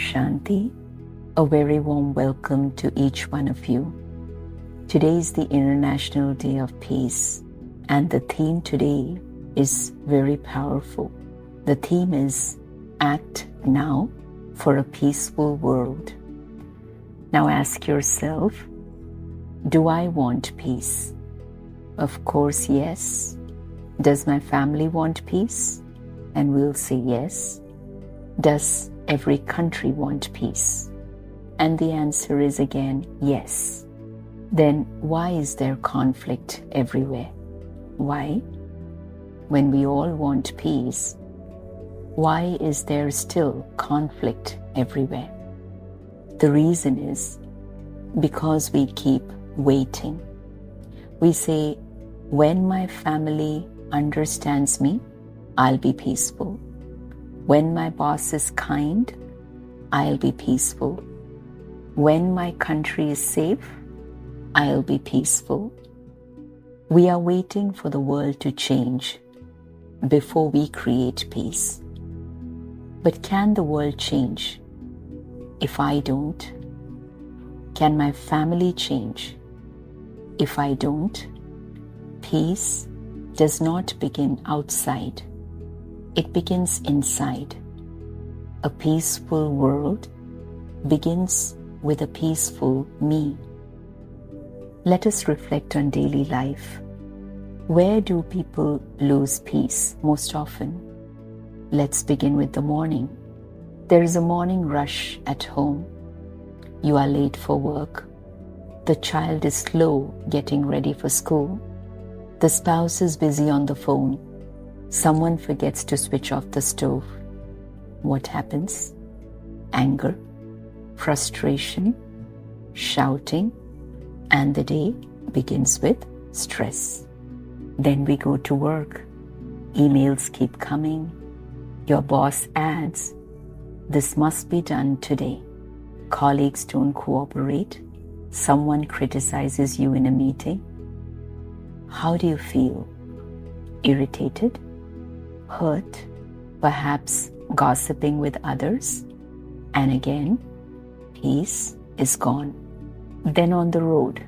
Shanti. A very warm welcome to each one of you. Today is the International Day of Peace, and the theme today is very powerful. The theme is Act Now for a Peaceful World. Now ask yourself, do I want peace? Of course, yes. Does my family want peace? And we'll say yes. Does every country want peace? And the answer is again yes. Then why is there conflict everywhere? Why? When we all want peace, why is there still conflict everywhere? The reason is because we keep waiting. We say, when my family understands me, I'll be peaceful. When my boss is kind, I'll be peaceful. When my country is safe, I'll be peaceful. We are waiting for the world to change before we create peace. But can the world change if I don't? Can my family change if I don't? Peace does not begin outside. It begins inside. A peaceful world begins with a peaceful me. Let us reflect on daily life. Where do people lose peace most often? Let's begin with the morning. There is a morning rush at home. You are late for work. The child is slow getting ready for school. The spouse is busy on the phone. Someone forgets to switch off the stove. What happens? Anger, frustration, shouting, and the day begins with stress. Then we go to work. Emails keep coming. Your boss adds, "This must be done today." Colleagues don't cooperate. Someone criticizes you in a meeting. How do you feel? Irritated? Hurt? Perhaps gossiping with others? And again, peace is gone. Then on the road,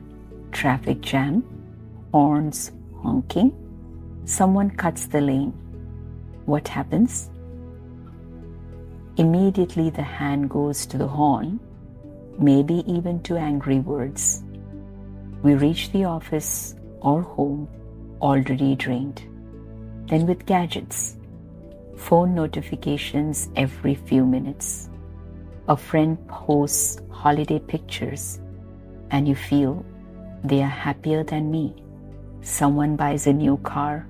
traffic jam, horns honking, someone cuts the lane. What happens? Immediately the hand goes to the horn, maybe even to angry words. We reach the office or home already drained. Then with gadgets, phone notifications every few minutes. A friend posts holiday pictures and you feel they are happier than me. Someone buys a new car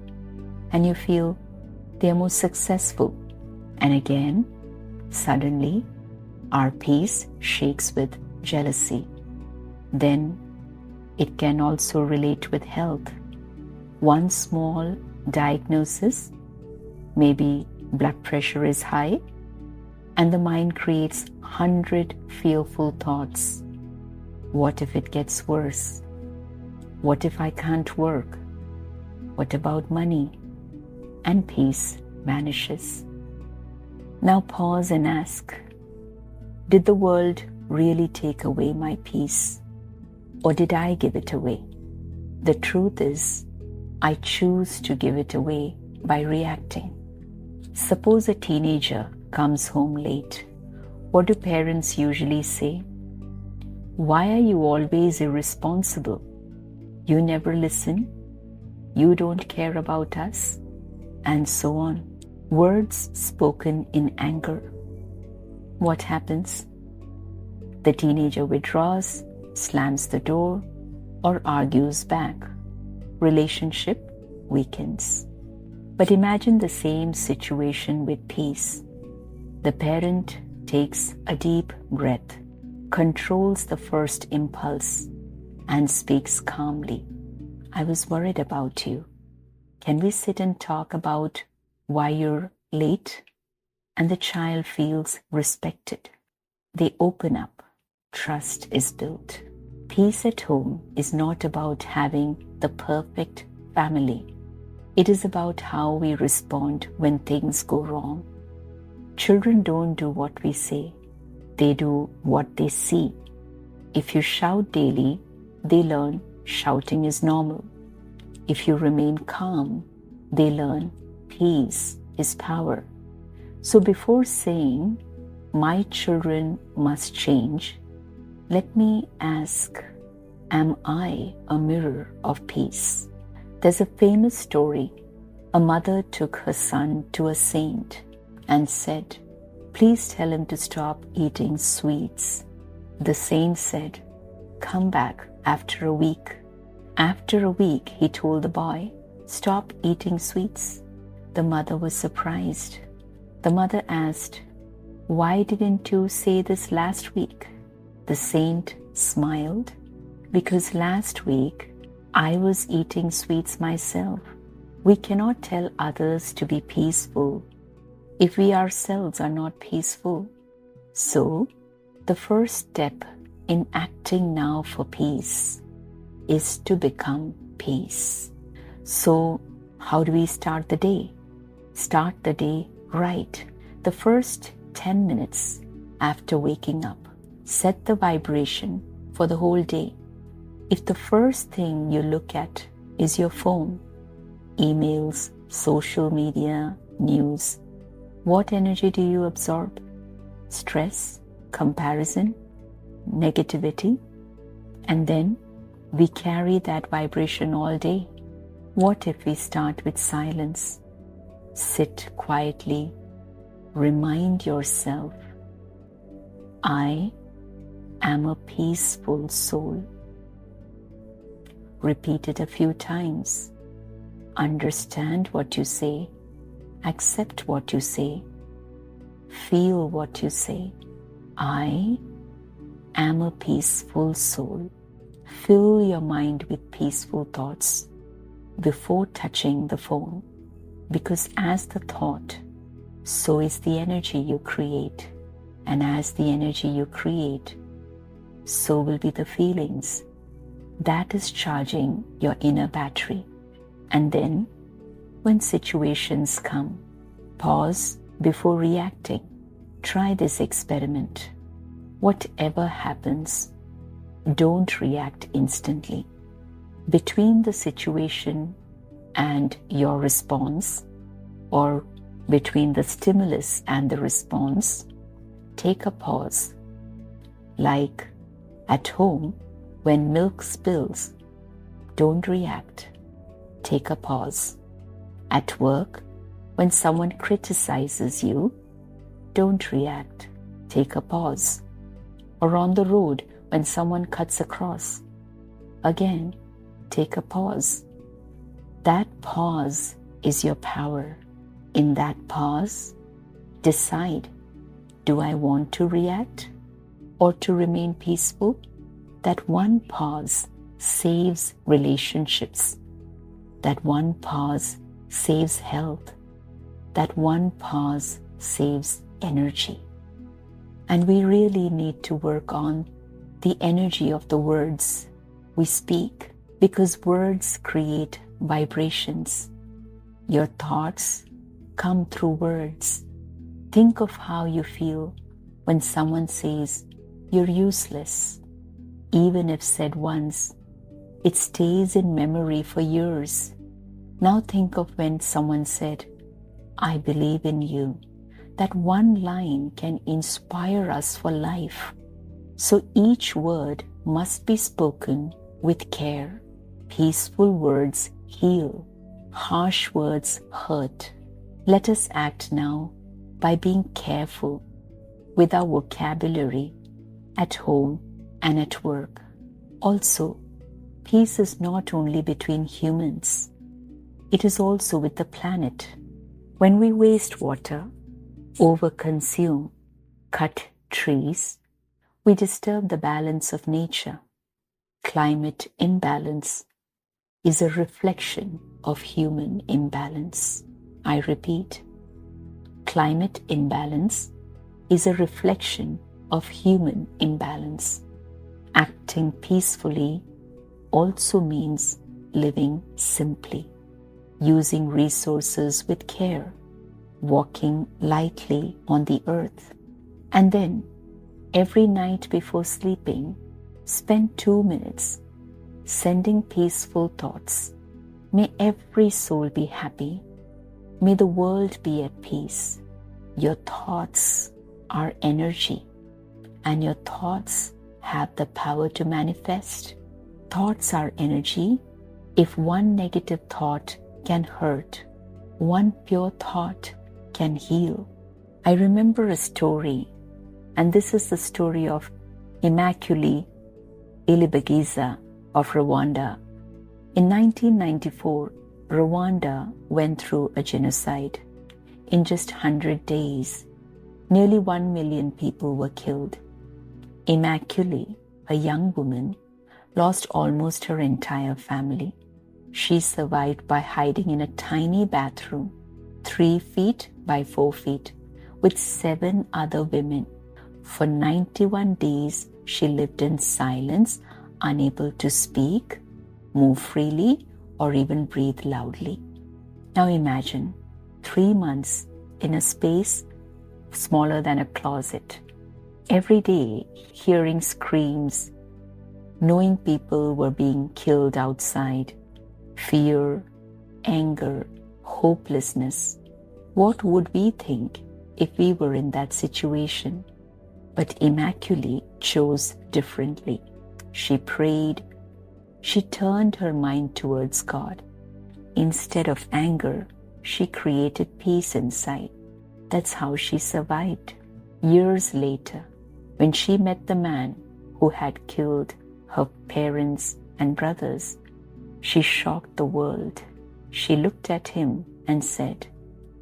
and you feel they are more successful. And again, suddenly, our peace shakes with jealousy. Then it can also relate with health. One small diagnosis, maybe blood pressure is high, and the mind creates 100 fearful thoughts. What if it gets worse? What if I can't work? What about money? And peace vanishes. Now pause and ask, did the world really take away my peace? Or did I give it away? The truth is, I choose to give it away by reacting. Suppose a teenager comes home late. What do parents usually say? Why are you always irresponsible? You never listen. You don't care about us. And so on. Words spoken in anger. What happens? The teenager withdraws, slams the door, or argues back. Relationship weakens. But imagine the same situation with peace. The parent takes a deep breath, controls the first impulse, and speaks calmly. I was worried about you. Can we sit and talk about why you're late? And the child feels respected. They open up. Trust is built. Peace at home is not about having the perfect family. It is about how we respond when things go wrong. Children don't do what we say. They do what they see. If you shout daily, they learn shouting is normal. If you remain calm, they learn peace is power. So before saying, my children must change, let me ask, am I a mirror of peace? There's a famous story. A mother took her son to a saint and said, please tell him to stop eating sweets. The saint said, come back after a week. After a week, he told the boy, stop eating sweets. The mother was surprised. The mother asked, why didn't you say this last week? The saint smiled, because last week I was eating sweets myself. We cannot tell others to be peaceful if we ourselves are not peaceful. So, the first step in acting now for peace is to become peace. So, how do we start the day? Start the day right. The first 10 minutes after waking up, set the vibration for the whole day. If the first thing you look at is your phone, emails, social media, news, what energy do you absorb? Stress, comparison, negativity, and then we carry that vibration all day. What if we start with silence? Sit quietly, remind yourself, I am a peaceful soul. Repeat it a few times. Understand what you say, accept what you say, feel what you say. I am a peaceful soul. Fill your mind with peaceful thoughts before touching the phone, because as the thought, so is the energy you create, and as the energy you create, so will be the feelings. That is charging your inner battery. And then, when situations come, pause before reacting. Try this experiment. Whatever happens, don't react instantly. Between the situation and your response, or between the stimulus and the response, take a pause. Like at home, when milk spills, don't react. Take a pause. At work, when someone criticizes you, don't react. Take a pause. Or on the road, when someone cuts across, again, take a pause. That pause is your power. In that pause, decide, do I want to react or to remain peaceful? That one pause saves relationships. That one pause saves health. That one pause saves energy. And we really need to work on the energy of the words we speak, because words create vibrations. Your thoughts come through words. Think of how you feel when someone says you're useless. Even if said once, it stays in memory for years. Now think of when someone said, I believe in you. That one line can inspire us for life. So each word must be spoken with care. Peaceful words heal. Harsh words hurt. Let us act now by being careful with our vocabulary at home and at work. Also, peace is not only between humans, it is also with the planet. When we waste water, overconsume, cut trees, we disturb the balance of nature. Climate imbalance is a reflection of human imbalance. I repeat, climate imbalance is a reflection of human imbalance. Acting peacefully also means living simply, using resources with care, walking lightly on the earth, and then Every night before sleeping, spend 2 minutes sending peaceful thoughts. May every soul be happy. May the world be at peace. Your thoughts are energy, and your thoughts have the power to manifest. Thoughts are energy. If one negative thought can hurt, one pure thought can heal. I remember a story, and this is the story of Immaculée Ilibagiza of Rwanda. In 1994, Rwanda went through a genocide. In just 100 days, nearly 1 million people were killed. Immaculée, a young woman, lost almost her entire family. She survived by hiding in a tiny bathroom, 3 feet by 4 feet, with 7 other women. For 91 days, she lived in silence, unable to speak, move freely, or even breathe loudly. Now imagine 3 months in a space smaller than a closet. Every day, hearing screams, knowing people were being killed outside, fear, anger, hopelessness. What would we think if we were in that situation? But Immaculée chose differently. She prayed. She turned her mind towards God. Instead of anger, she created peace inside. That's how she survived. Years later, when she met the man who had killed her parents and brothers, she shocked the world. She looked at him and said,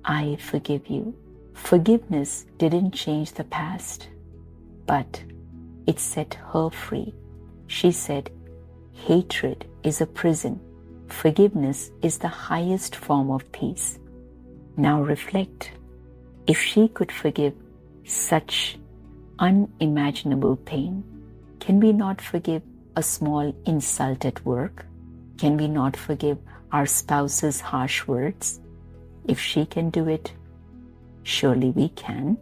"I forgive you." Forgiveness didn't change the past, but it set her free. She said, hatred is a prison. Forgiveness is the highest form of peace. Now reflect. If she could forgive such unimaginable pain, can we not forgive a small insult at work? Can we not forgive our spouse's harsh words? If she can do it, surely we can.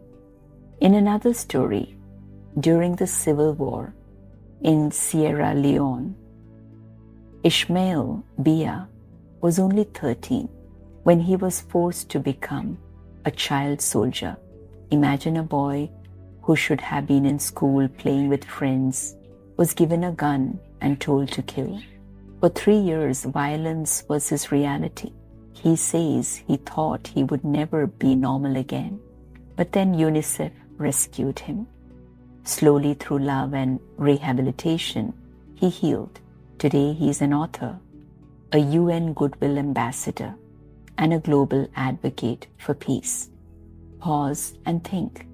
In another story, during the Civil War in Sierra Leone, Ishmael Bia was only 13 when he was forced to become a child soldier. Imagine a boy who should have been in school playing with friends was given a gun and told to kill. For 3 years, violence was his reality. He says he thought he would never be normal again. But then UNICEF rescued him. Slowly, through love and rehabilitation, he healed. Today, he is an author, a UN Goodwill Ambassador, and a global advocate for peace. Pause and think.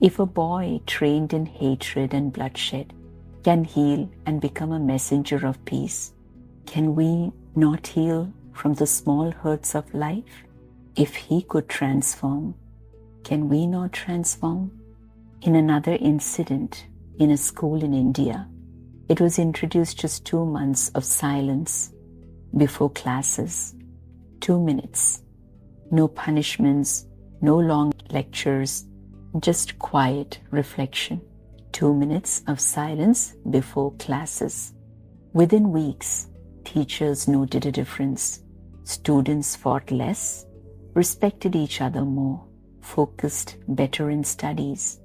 If a boy trained in hatred and bloodshed can heal and become a messenger of peace, can we not heal from the small hurts of life? If he could transform, can we not transform? In another incident in a school in India, it was introduced just 2 months of silence before classes. 2 minutes. No punishments, no long lectures, just quiet reflection. 2 minutes of silence before classes. Within weeks, teachers noted a difference. Students fought less, respected each other more, focused better in studies.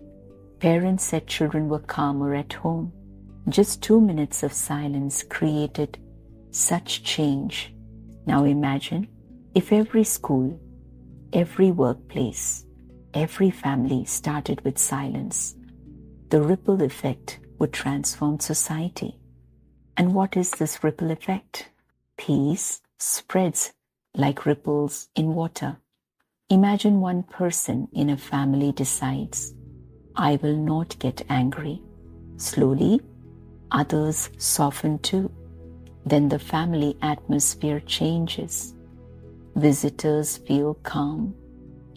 Parents said children were calmer at home. Just 2 minutes of silence created such change. Now imagine if every school, every workplace, every family started with silence. The ripple effect would transform society. And what is this ripple effect? Peace spreads like ripples in water. Imagine one person in a family decides, "I will not get angry." Slowly, others soften too. Then the family atmosphere changes. Visitors feel calm.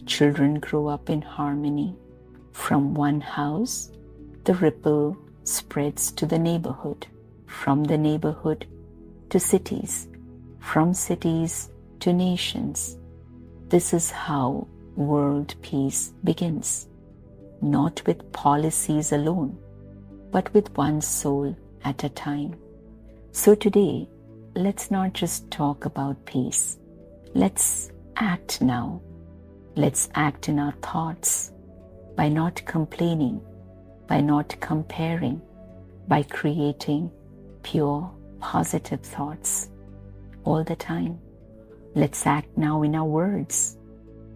Children grow up in harmony. From one house, the ripple spreads to the neighborhood. From the neighborhood to cities. From cities to nations. This is how world peace begins. not with policies alone, but with one soul at a time. So today, let's not just talk about peace. Let's act now. Let's act in our thoughts by not complaining, by not comparing, by creating pure, positive thoughts all the time. Let's act now in our words.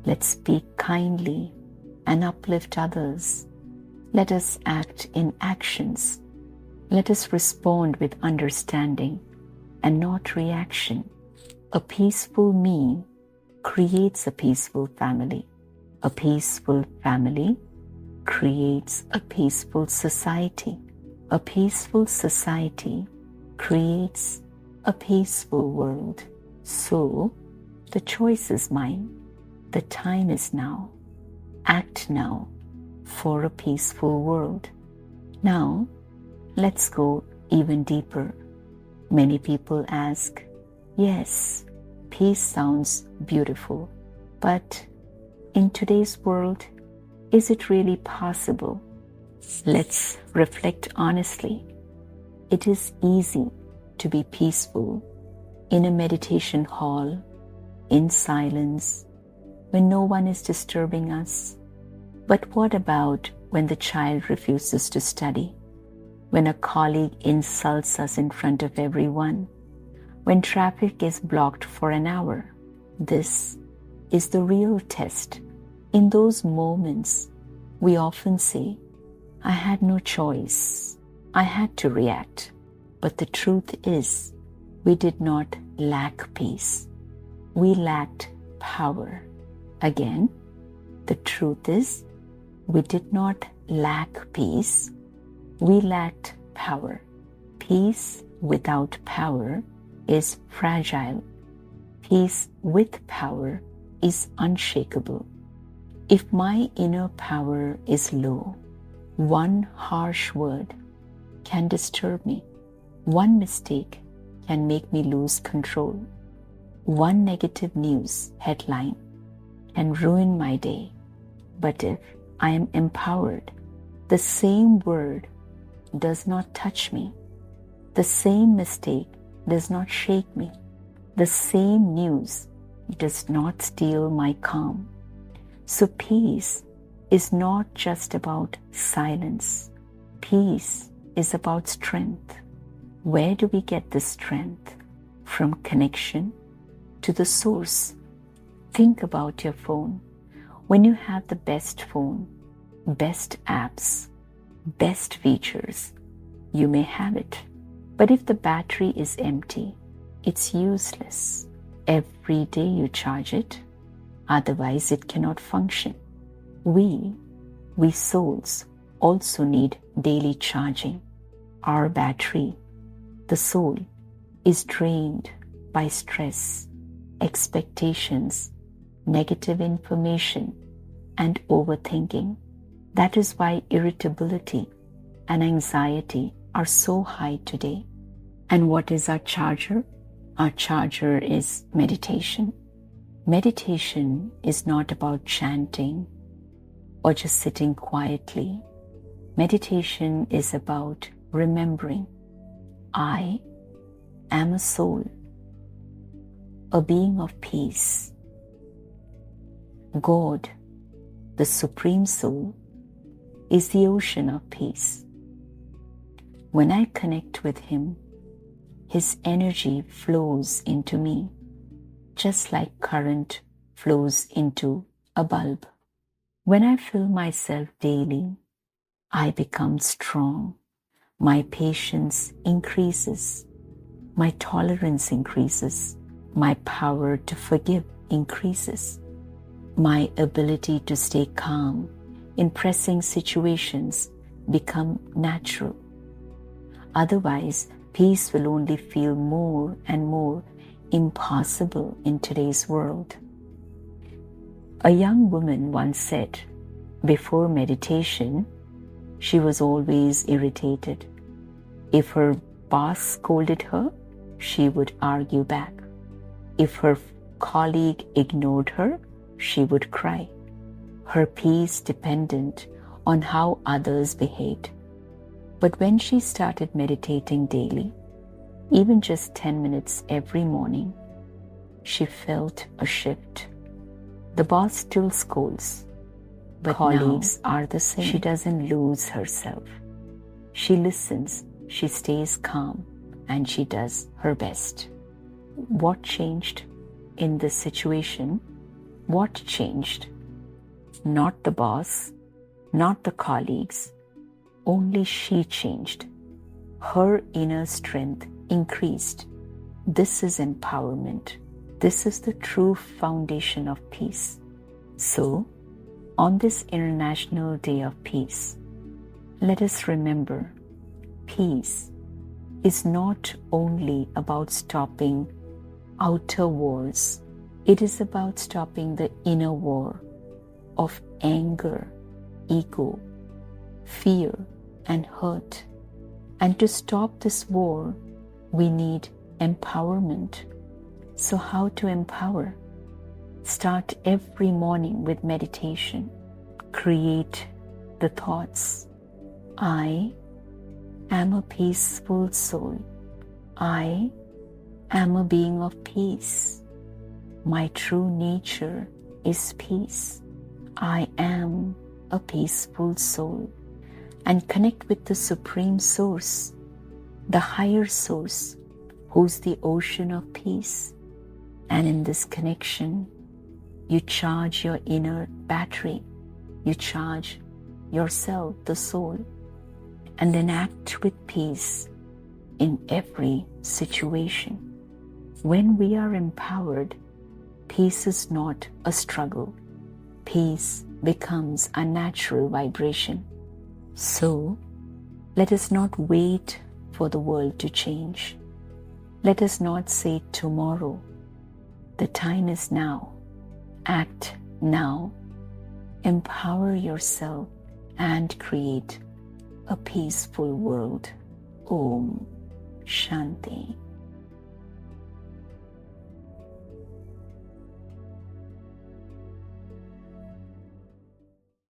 Let's speak kindly and uplift others. Let us act in actions. Let us respond with understanding and not reaction. A peaceful me creates a peaceful family. A peaceful family creates a peaceful society. A peaceful society creates a peaceful world. So, the choice is mine. The time is now. Act now for a peaceful world. Now, let's go even deeper. Many people ask, yes, peace sounds beautiful, but in today's world, is it really possible? Let's reflect honestly. It is easy to be peaceful in a meditation hall, in silence, when no one is disturbing us. But what about when the child refuses to study? When a colleague insults us in front of everyone? When traffic is blocked for an hour? This is the real test. In those moments, we often say, I had no choice. I had to react. But the truth is, we did not lack peace. We lacked power. Again, the truth is, we did not lack peace. We lacked power. Peace without power is fragile. Peace with power is unshakable. If my inner power is low, one harsh word can disturb me. One mistake can make me lose control. One negative news headline can ruin my day. But if I am empowered, the same word does not touch me. The same mistake does not shake me. The same news does not steal my calm. So peace is not just about silence. Peace is about strength. Where do we get this strength? From connection to the source. Think about your phone. When you have the best phone, best apps, best features, you may have it. But if the battery is empty, it's useless. Every day you charge it, otherwise it cannot function. We souls also need daily charging. Our battery, the soul, is drained by stress, expectations, negative information, and overthinking. That is why irritability and anxiety are so high today. And what is our charger? Our charger is meditation. Meditation is not about chanting or just sitting quietly. Meditation is about remembering, I am a soul, a being of peace. God, the Supreme Soul, is the ocean of peace. When I connect with Him, His energy flows into me, just like current flows into a bulb. When I fill myself daily, I become strong. My patience increases. My tolerance increases. My power to forgive increases. My ability to stay calm in pressing situations become natural. Otherwise, peace will only feel more and more impossible in today's world. A young woman once said, before meditation, she was always irritated. If her boss scolded her, she would argue back. If her colleague ignored her, she would cry. Her peace depended on how others behaved. But when she started meditating daily, even just 10 minutes every morning, she felt a shift. The boss still scolds, but colleagues are the same. She doesn't lose herself. She listens, she stays calm, and she does her best. What changed in this situation? What changed? Not the boss, not the colleagues, only she changed. Her inner strength increased. This is empowerment. This is the true foundation of peace. So, on this International Day of Peace, let us remember, peace is not only about stopping outer wars. It is about stopping the inner war of anger, ego, fear, and hurt. And to stop this war, we need empowerment. So how to empower? Start every morning with meditation. Create the thoughts. I am a peaceful soul. I am a being of peace. My true nature is peace. I am a peaceful soul. And connect with the Supreme Source, the higher source, who's the ocean of peace. And in this connection, you charge your inner battery. You charge yourself, the soul, and then act with peace in every situation. When we are empowered, peace is not a struggle. Peace becomes a natural vibration. So, let us not wait for the world to change. Let us not say tomorrow. The time is now. Act now. Empower yourself and create a peaceful world. Om Shanti.